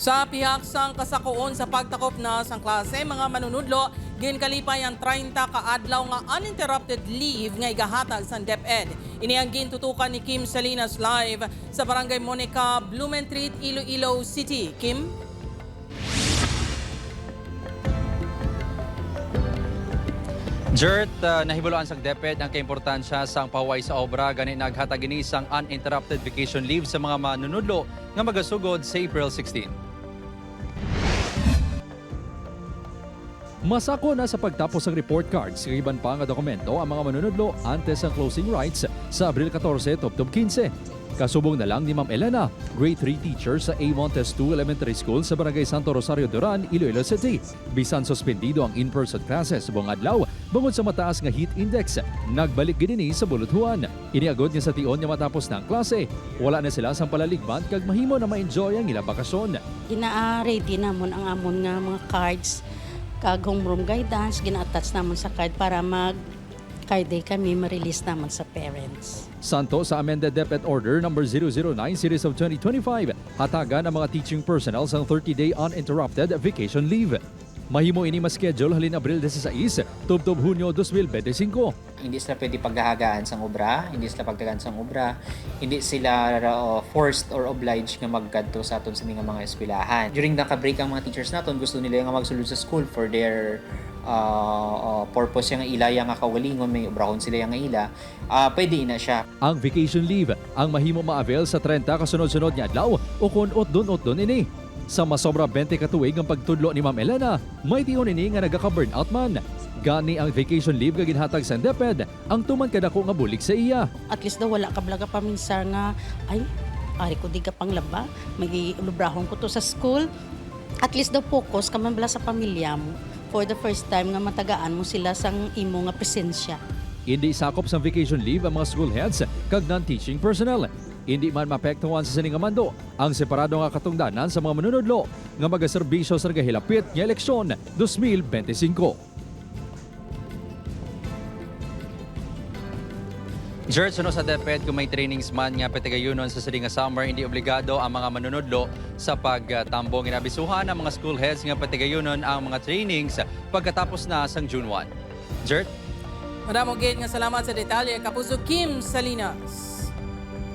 Sa pihak sang kasakuon sa pagtakop na sang klase, mga manunudlo, ginkalipay ang 30 kaadlaw nga uninterrupted leave nga igahatag sa DepEd. Ini ang gintutukan ni Kim Salinas live sa Barangay Monica, Blumentritt, Iloilo City. Kim? Jert, nahibuloan sang DepEd ang kaimportansya sang pahuway sa obra gani naghatag ini sang uninterrupted vacation leave sa mga manunudlo nga magasugod sa April 16. Masako na sa pagtapos ng report cards, iban pa nga dokumento ang mga manunudlo antes ang closing rights sa Abril 14, Tuptub 15. Kasubong na lang ni Ma'am Elena, grade 3 teacher sa A. Montes 2 Elementary School sa Barangay Santo Rosario Duran, Iloilo City. Bisan suspendido ang in-person classes buong adlaw bungod sa mataas nga heat index. Nagbalik gini sa buluthuan. Iniagod niya sa tion niya matapos ng klase. Wala na sila sang palaligban kag mahimo na ma-enjoy ang ilang bakasyon. Gina-ready namon ang amon nga mga cards kag homeroom guidance, gina-attach namon sa card para card day kami ma-release namon sa parents. Santo sa amended DepEd Order No. 009 Series of 2025, hatagan ang mga teaching personnel sang 30-day uninterrupted vacation leave. Mahimo ini ma-schedule halin Abril 16, Tubtob Hunyo 2025. Hindi sila pwede paghahagaan sang obra, hindi sila pagdagan sang obra, hindi sila forced or obliged nga magkadto sa aton sa mga eskwelahan. During naka-break ang mga teachers naton, gusto nila nga magsulod sa school for their purpose yung ilaya nga kawalingon, may obrahon sila yung ila, pwede na siya. Ang vacation leave ang mahimo ma-avail sa 30 kasunod-sunod nga adlaw o kun otdon ini. Sa masobra 20 katuig ang pagtudlo ni Ma'am Elena, may tion ini nga nagaka-burnout man. Gani ang vacation leave nga ginhatag sa DepEd ang tuman kadako nga bulig sa iya. At least daw wala ka blaga paminsar nga, ay, ari ko di ka panglaba, may lubrahon ko to sa school. At least daw focus ka man bala sa pamilya mo. For the first time nga matagaan mo sila sang imo nga presensya. Hindi sakop sa vacation leave ang mga school heads kag non-teaching personnel. Hindi man mapektuhan sa sining mando ang separado nga katungdanan sa mga manunudlo nga magaserbisyo sa nagahilapit nga eleksyon 2025. Jert, suno sa DepEd kung may trainings man nga petigayunon sa siling nga summer, hindi obligado ang mga manunudlo sa pagtambong. Inabisuhan ang mga school heads nga petigayunon ang mga trainings pagkatapos na sang June 1. Jert? Madamong gate nga salamat sa detalye. Kapuso Kim Salinas.